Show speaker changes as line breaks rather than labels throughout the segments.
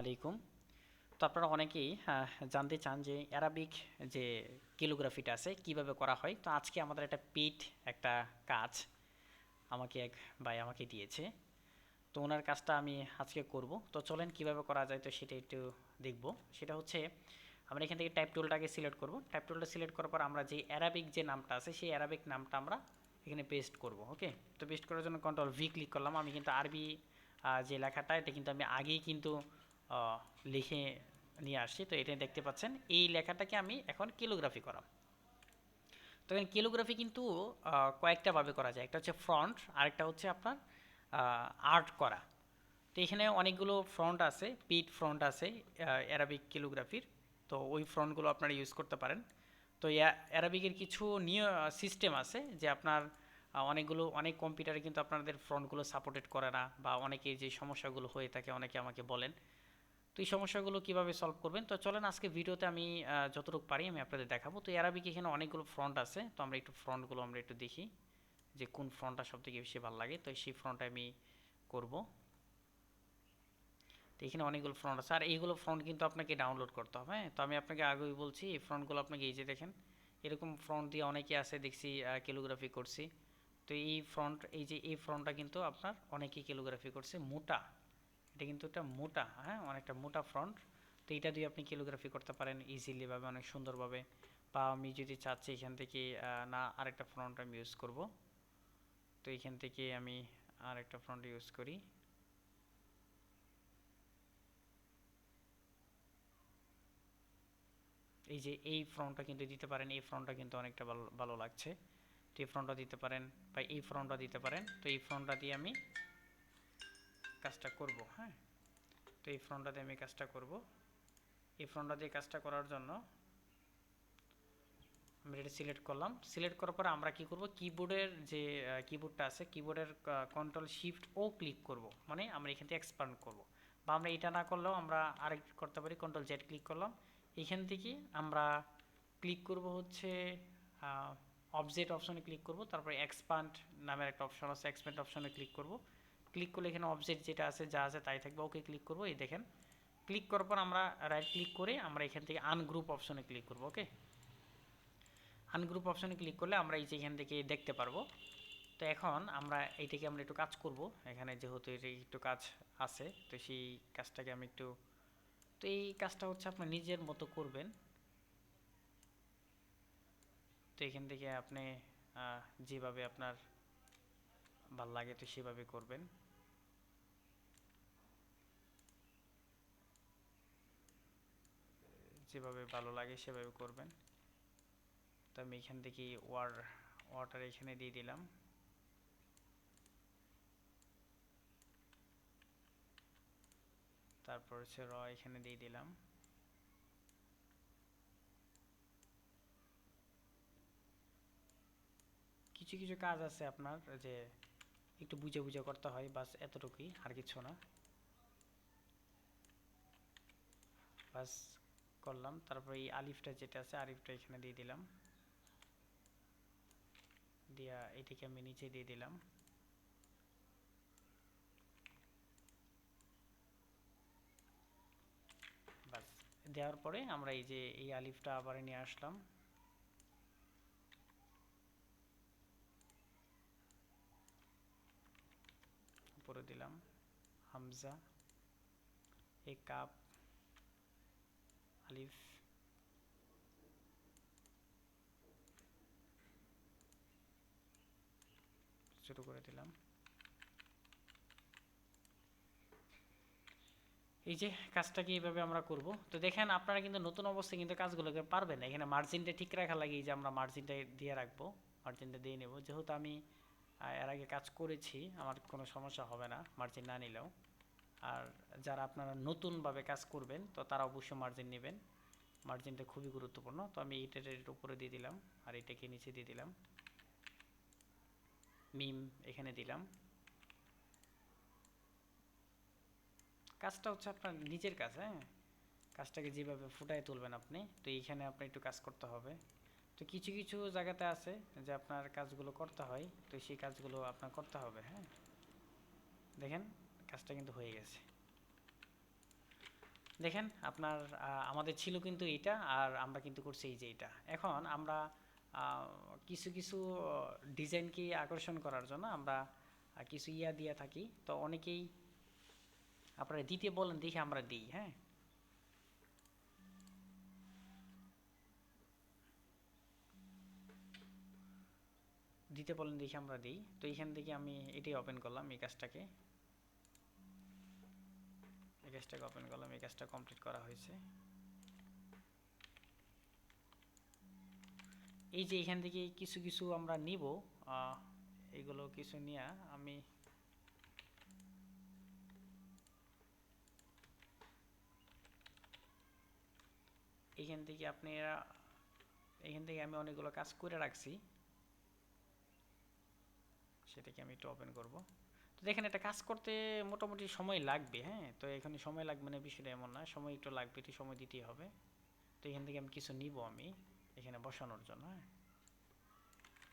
আলাইকুম। তো আপনারা অনেকেই জানতে চান যে অ্যারাবিক যে ক্যালিগ্রাফিটা আছে কিভাবে করা হয়। তো আজকে আমাদের একটা পেইড একটা কাজ আমাকে এক ভাই আমাকে দিয়েছে। তো ওনার কাজটা আমি আজকে করব। তো চলেন কিভাবে করা যায় তো সেটা একটু দেখব। সেটা হচ্ছে আমরা এখান থেকে টাইপ টুলটাকে সিলেক্ট করব। টাইপ টুলটা সিলেক্ট করার পর আমরা যে অ্যারাবিক যে নামটা আছে সেই অ্যারাবিক নামটা আমরা এখানে পেস্ট করব। ওকে, তো পেস্ট করার জন্য কন্ট্রোল ভি ক্লিক করলাম। আমি কিন্তু আরবি যে লেখাটা এটা কিন্তু আমি আগেই কিন্তু লিখে নিয়ে আসছি। তো এটা দেখতে পাচ্ছেন এই লেখাটাকে আমি এখন ক্যালিগ্রাফি করাম। তো এখানে ক্যালিগ্রাফি কিন্তু কয়েকটা ভাবে করা যায়। একটা হচ্ছে ফ্রন্ট, আরেকটা হচ্ছে আপনার আর্ট করা। তো এখানে অনেকগুলো ফ্রন্ট আছে, পিট ফ্রন্ট আছে অ্যারাবিক ক্যালিগ্রাফির। তো ওই ফ্রন্টগুলো আপনারা ইউজ করতে পারেন। তো অ্যারাবিকের কিছু নিয়ে সিস্টেম আছে যে আপনার অনেক কম্পিউটারে কিন্তু আপনাদের ফ্রন্টগুলো সাপোর্টেড করে না, বা অনেকে যে সমস্যাগুলো হয়ে থাকে অনেকে আমাকে বলেন। তো এই সমস্যাগুলো কীভাবে সলভ করবেন তো চলেন আজকে ভিডিওতে আমি যতটুকু পারি আমি আপনাদের দেখাবো। তো অ্যারাবিক এখানে অনেকগুলো ফ্রন্ট আছে। তো আমরা একটু ফ্রন্টগুলো আমরা একটু দেখি যে কোন ফ্রন্টটা সবথেকে বেশি ভালো লাগে। তো সেই ফ্রন্টটা আমি করব। তো এখানে অনেকগুলো ফ্রন্ট আছে, আর এইগুলো ফ্রন্ট কিন্তু আপনাকে ডাউনলোড করতে হবে। হ্যাঁ, তো আমি আপনাকে আগেই বলছি এই ফ্রন্টগুলো আপনাকে এই যে দেখেন এরকম ফ্রন্ট দিয়ে অনেকে আছে দেখছি ক্যালিগ্রাফি করছি। তো এই ফ্রন্টটা কিন্তু আপনার অনেকেই ক্যালিগ্রাফি করছে মোটা। এটা কিন্তু একটা মোটা, হ্যাঁ, অনেকটা মোটা ফ্রন্ট। তো এটা দিয়ে আপনি ক্যালিগ্রাফি করতে পারেন ইজিলি ভাবে, অনেক সুন্দরভাবে। বা আমি যদি চাচ্ছি এখান থেকে না আরেকটা ফ্রন্ট আমি ইউজ করব, তো এখান থেকে আমি আরেকটা ফ্রন্ট ইউজ করি। এই যে এই ফ্রন্টটা কিন্তু দিতে পারেন, এই ফ্রন্টটা কিন্তু অনেকটা ভালো ভালো লাগছে। তো এই ফ্রন্টটা দিতে পারেন বা এই ফ্রন্টটা দিতে পারেন। তো এই ফ্রন্টটা দিয়ে আমি কাজটা করব। হ্যাঁ, তো এই ফ্রন্টটা দিয়ে আমি কাজটা করব। এই ফ্রন্টটা দিয়ে কাজটা করার জন্য আমি এটা সিলেক্ট করলাম। সিলেক্ট করার পরে আমরা কি করব, কিবোর্ডের যে কিবোর্ডটা আছে কিবোর্ডের কন্ট্রোল শিফট ও ক্লিক করব, মানে আমরা এখান থেকে এক্সপ্যান্ড করব। বা আমরা এটা না করলেও আমরা আরেক করতে পারি, কন্ট্রোল জেড ক্লিক করলাম। এখান থেকে আমরা ক্লিক করব হচ্ছে অবজেক্ট অপশনে ক্লিক করব, তারপরে এক্সপ্যান্ড নামের একটা অপশন আছে, এক্সপ্যান্ড অপশনে ক্লিক করব। ক্লিক করলে এখানে অবজেক্ট যেটা আছে যা আছে তাই থাকবে। ওকে ক্লিক করব। এই দেখেন ক্লিক করার পর আমরা রাইট ক্লিক করে আমরা এখান থেকে আনগ্রুপ অপশনে ক্লিক করব। ওকে, আনগ্রুপ অপশনে ক্লিক করলে আমরা এই যে এখান থেকে দেখতে পারবো। তো এখন আমরা এইটাকে আমরা একটু কাজ করব। এখানে যেহেতু এটা একটু কাজ আছে, তো সেই কাজটাকে আমি একটু, তো এই কাজটা হচ্ছে আপনার নিজের মতো করবেন। তো এখান থেকে আপনি যেভাবে আপনার ভাল লাগে তো সেভাবে করবেন। যেভাবে ভালো লাগে সেভাবে করবেন। তো আমি এখান থেকে ওয়াটার এখানে দিয়ে দিলাম। তারপর হচ্ছে এখানে দিয়ে দিলাম। কিছু কিছু কাজ আছে আপনার যে একটু বুঝে বুঝে করতে হয়, বাস এতটুকুই, আর কিছু না। বাস করলাম। তারপর এই আলিফটা যেটা আছে আলিফটা এখানে দিয়ে দিলাম। দিয়া এটিকে আমি নিচে দিয়ে দিলাম। বাস দেওয়ার পরে আমরা এই যে এই আলিফটা আবার নিয়ে আসলাম। উপরে দিলাম হামজা, এই কাপ, আলিফ, ছোট করে দিলাম। এই যে কাজটাকে এইভাবে আমরা করব। তো দেখেন আপনারা কিন্তু নতুন অবস্থায় কিন্তু কাজগুলোকে পারবেন না। এখানে মার্জিনটা ঠিক রাখা লাগে, যে আমরা মার্জিনটা দিয়ে রাখবো, মার্জিনটা দিয়ে নেব। যেহেতু আমি এর আগে কাজ করেছি আমার কোনো সমস্যা হবে না মার্জিন না নিলেও। আর যারা আপনারা নতুনভাবে কাজ করবেন তো তারা অবশ্যই মার্জিন নেবেন। মার্জিনটা খুবই গুরুত্বপূর্ণ। তো আমি এইটার উপরে দিয়ে দিলাম, আর এটাকে নিচে দিয়ে দিলাম। মিম এখানে দিলাম। কাজটা হচ্ছে আপনার নিজের কাজ। হ্যাঁ, কাজটাকে যেভাবে ফুটায় তুলবেন আপনি, তো এইখানে আপনি একটু কাজ করতে হবে। তো কিছু কিছু জায়গাতে আছে যে আপনার কাজগুলো করতে হয়, তো সেই কাজগুলো আপনার করতে হবে। হ্যাঁ, দেখেন কাজটা কিন্তু হয়ে গেছে। দেখেন আপনার আমাদের ছিল কিন্তু এইটা, আর আমরা কিন্তু করছি এই যে এটা। এখন আমরা আহ, কিছু কিছু ডিজাইনকে আকর্ষণ করার জন্য আমরা কিছু ইয়া দিয়ে থাকি, তো অনেকেই আপনারা দিতে বলেন, দেখে আমরা দিই। হ্যাঁ, দিতে বলেন দেখে আমরা দিই। তো এইখান থেকে আমি এটাই ওপেন করলাম, এই কাজটাকে ওপেন করলাম, এই কাজটা কমপ্লিট করা হয়েছে। এই যে এখান থেকে কিছু কিছু আমরা নিব, এগুলো কিছু নিয়ে আমি এখান থেকে আপনারা এখান থেকে আমি অনেকগুলো কাজ করে রাখছি, সেটাকে আমি একটু ওপেন করব। তো দেখেন একটা কাজ করতে মোটামুটি সময় লাগবে। হ্যাঁ, তো এখানে সময় লাগবে না বিষয়টা এমন না, সময় একটু লাগবে, একটু সময় দিতেই হবে। তো এখান থেকে আমি কিছু নিব আমি এখানে বসানোর জন্য। হ্যাঁ,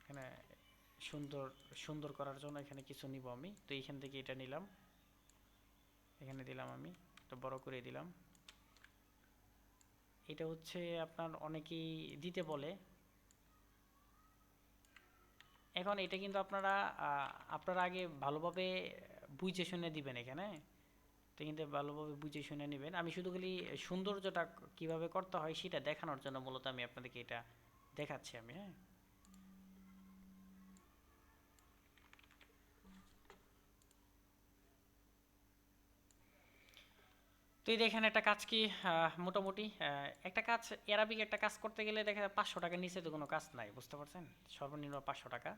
এখানে সুন্দর সুন্দর করার জন্য এখানে কিছু নিব আমি। তো এইখান থেকে এটা নিলাম, এখানে দিলাম, আমি এটা বড় করে দিলাম। এটা হচ্ছে আপনার অনেকেই দিতে বলে। এখন এটা কিন্তু আপনারা আগে ভালোভাবে বুঝে শুনে দিবেন এখানে। তো কিন্তু ভালোভাবে বুঝে শুনে নেবেন। আমি শুধু খালি সৌন্দর্যটা কিভাবে করতে হয় সেটা দেখানোর জন্য মূলত আমি আপনাদেরকে এটা দেখাচ্ছি আমি। হ্যাঁ, তো এই দেখেন একটা কাজ কি, মোটামুটি একটা কাজ, অ্যারাবিক একটা কাজ করতে গেলে দেখা যায় 500 টাকার নিচে তো কোনো কাজ নাই, বুঝতে পারছেন? সর্বনিম্ন 500 টাকা।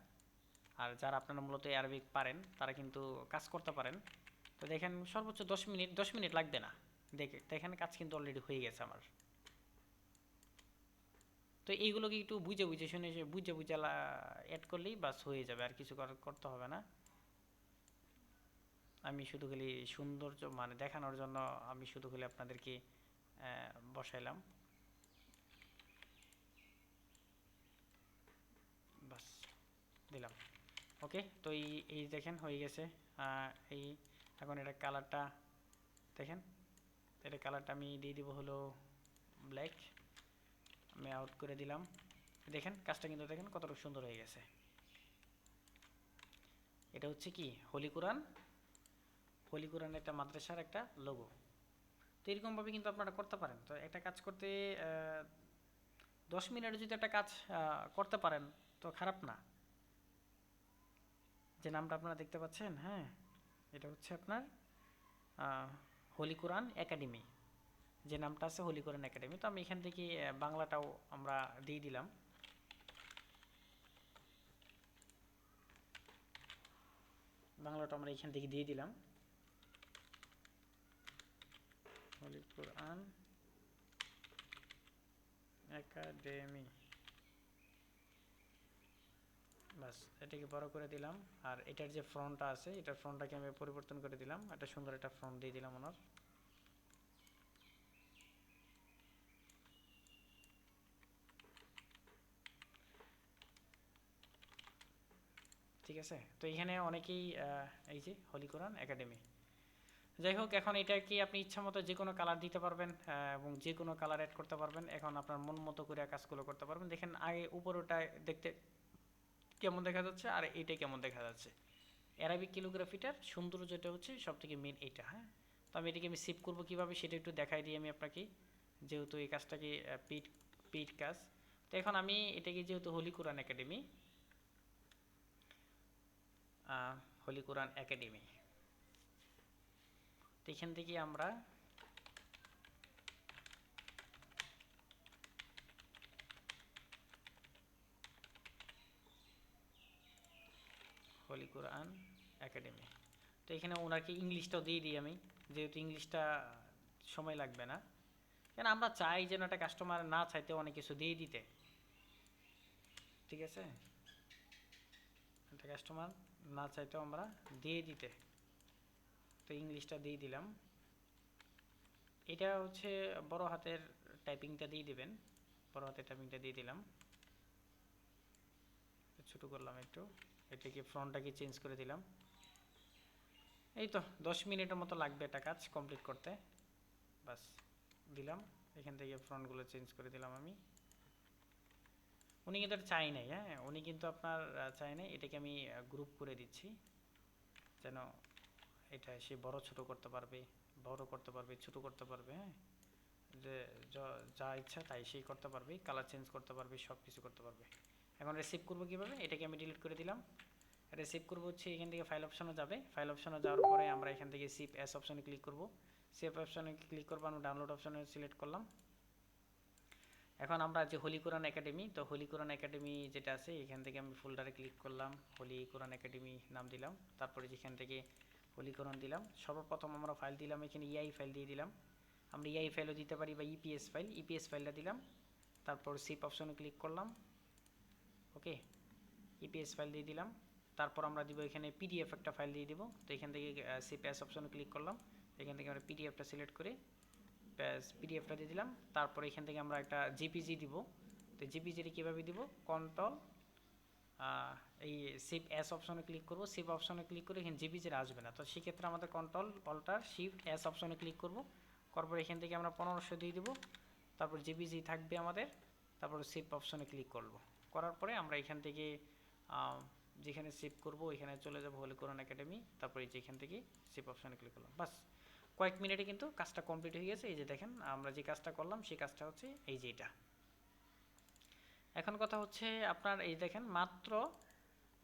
আর যারা আপনারা মূলত অ্যারাবিক পারেন তারা কিন্তু কাজ করতে পারেন। তো দেখেন সর্বোচ্চ 10 মিনিট, 10 মিনিট লাগবে না। দেখেন কাজ কিন্তু অলরেডি হয়ে গেছে আমার। তো এইগুলোকে একটু বুঝে বুঝে শুনে বুঝে বুঝে অ্যাড করলেই বাস হয়ে যাবে, আর কিছু করতে হবে না। আমি শুধু খালি সৌন্দর্য মানে দেখানোর জন্য আমি শুধু খালি আপনাদেরকে বসাইলাম, বাস দিলাম। ওকে, তো এই এই দেখেন হয়ে গেছে। এই এখন এটা কালারটা দেখেন, এটা কালারটা আমি দিয়ে দিব হলো ব্ল্যাক। আমি আউট করে দিলাম। দেখেন কাজটা কিন্তু দেখেন কতটা সুন্দর হয়ে গেছে। এটা হচ্ছে কি হলি কোরআন একটা মাদ্রাসার একটা লোগো। তো এরকমভাবে কিন্তু আপনারা করতে পারেন। তো একটা কাজ করতে 10 মিনিটে যদি একটা কাজ করতে পারেন তো খারাপ না। যে নামটা আপনারা দেখতে পাচ্ছেন, হ্যাঁ, এটা হচ্ছে আপনার হলি কোরআন একাডেমি। যে নামটা আছে হলি কোরআন একাডেমি। তো আমি এখান থেকে বাংলাটাও আমরা দিয়ে দিলাম। বাংলাটা আমরা এখান থেকে দিয়ে দিলাম, হলি কোরআন একাডেমি। বাস এটাকে বড় করে দিলাম। আর এটার যে ফ্রন্টটা আছে, এটার ফ্রন্টটাকে আমি পরিবর্তন করে দিলাম, একটা সুন্দর একটা ফ্রন্ট দিয়ে দিলাম ওনার। ঠিক আছে, তো এখানে অনেকেই এই যে হলি কোরআন একাডেমি। যাই হোক, এখন এটা কি আপনি ইচ্ছা মতো যে কোনো কালার দিতে পারবেন, এবং যে কোনো কালার অ্যাড করতে পারবেন। এখন আপনার মন মতো করে কাজগুলো করতে পারবেন। দেখেন আগে উপরটা দেখতে কেমন দেখা যাচ্ছে, আর এইটাই কেমন দেখা যাচ্ছে। অ্যারাবিক ক্যালিগ্রাফিটার সৌন্দর্যটা হচ্ছে সব থেকে মেন এইটা। হ্যাঁ, তো আমি এটাকে আমি সেভ করবো কীভাবে সেটা একটু দেখাই দিই আমি আপনাকে, যেহেতু এই কাজটাকে পেইড পেইড কাজ। তো এখন আমি এটাকে যেহেতু হলি কোরআন একাডেমি, তো এখান থেকে আমরা হলি কোরআন একাডেমি, তো এখানে ওনাকে ইংলিশটাও দিয়ে দিই আমি, যেহেতু ইংলিশটা সময় লাগবে না। কেন আমরা চাই যেন একটা কাস্টমার না চাইতে অনেক কিছু দিয়ে দিতে। ঠিক আছে, একটা কাস্টমার না চাইতেও আমরা দিয়ে দিতে। তো ইংলিশটা দিয়ে দিলাম। এটা হচ্ছে বড় হাতের টাইপিংটা দিয়ে দিবেন, বড় হাতের টাইপিংটা দিয়ে দিলাম। ছোটো করলাম একটু, এটাকে ফ্রন্টটাকে চেঞ্জ করে দিলাম। এই তো 10 মিনিটের মতো লাগবে একটা কাজ কমপ্লিট করতে, বাস। দিলাম, এখান থেকে ফ্রন্টগুলো চেঞ্জ করে দিলাম আমি। উনি কিন্তু এটা চাই নাই, হ্যাঁ উনি কিন্তু আপনার চাই নাই, এটাকে আমি গ্রুপ করে দিচ্ছি যেন এটা সে বড় ছোট করতে পারবে, বড় করতে পারবে, ছোট করতে পারবে, হ্যাঁ যে যা ইচ্ছা তাই সেই করতে পারবে, কালার চেঞ্জ করতে পারবে, সব কিছু করতে পারবে। এখন রিসিভ করবো কীভাবে, এটাকে আমি ডিলিট করে দিলাম। রিসিভ করবো হচ্ছে এখান থেকে ফাইল অপশনে যাবে, ফাইল অপশনে যাওয়ার পরে আমরা এখান থেকে সিপ এস অপশনে ক্লিক করব। সেভ অপশনে ক্লিক করবো, আমি ডাউনলোড অপশনে সিলেক্ট করলাম। এখন আমরা যে হোলি কোরআন একাডেমি, তো হোলি কোরআন একাডেমি যেটা আছে এখান থেকে আমি ফোল্ডারে ক্লিক করলাম, হোলি কোরআন একাডেমি নাম দিলাম, তারপরে যেখান থেকে হোলি কোরআন দিলাম, সর্বপ্রথম আমরা ফাইল দিলাম এখানে ইআই ফাইল দিয়ে দিলাম। আমরা ইআই ফাইলও দিতে পারি বা ইপিএস ফাইল, ইপিএস ফাইলটা দিলাম। তারপর সিপ অপশনে ক্লিক করলাম, ওকে ইপিএস ফাইল দিয়ে দিলাম। তারপর আমরা দিব এখানে পিডিএফ একটা ফাইল দিয়ে দিব, তো এখান থেকে সিপ এস অপশনে ক্লিক করলাম, এখান থেকে আমরা পিডিএফটা সিলেক্ট করে পিডিএফটা দিয়ে দিলাম। তারপর এখান থেকে আমরা একটা জিপিজি দিব, তো জিপিজিটা কীভাবে দিব, কন্ট্রোল এই সিপ এস অপশনে ক্লিক করব, সিপ অপশনে ক্লিক করে এখানে জিপিজিটা আসবে না, তো সেক্ষেত্রে আমাদের কন্ট্রোল অল্টার শিফট এস অপশনে ক্লিক করব, তারপর এখান থেকে আমরা 1500 দিয়ে দিব, তারপর জিপিজি থাকবে আমাদের, তারপর সিপ অপশনে ক্লিক করব, করার পরে আমরা এখান থেকে যেখানে সেভ করব এখানে চলে যাব হোলি কোরআন একাডেমি, তারপরে যেখান থেকে সেভ অপশনে ক্লিক করলাম, বাস কয়েক মিনিটে কিন্তু কাজটা কমপ্লিট হয়ে গেছে। এই যে দেখেন আমরা যে কাজটা করলাম সেই কাজটা হচ্ছে এই যে এটা। এখন কথা হচ্ছে আপনার এই দেখেন মাত্র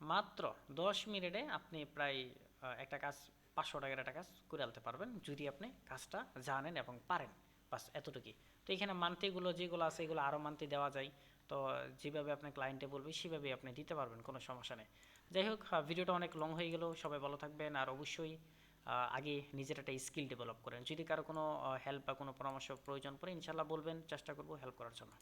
মাত্র 10 মিনিটে আপনি প্রায় একটা কাজ 500 টাকার একটা কাজ করে আনতে পারবেন যদি আপনি কাজটা জানেন এবং পারেন, বাস এতটুকুই। তো এখানে মান্থলিগুলো যেগুলো আছে এগুলো আরও মান্থলি দেওয়া যায়, তো যেভাবে আপনি ক্লায়েন্টে বলবে সেভাবেই আপনি দিতে পারবেন, কোনো সমস্যা নেই। যাই হোক ভিডিওটা অনেক লং হয়ে গেল, সবাই ভালো থাকবেন, আর অবশ্যই আগে নিজের একটা স্কিল ডেভেলপ করেন। যদি কারো কোনো হেল্প বা কোনো পরামর্শ প্রয়োজন পড়ে ইনশাল্লাহ বলবেন, চেষ্টা করব হেল্প করার জন্য।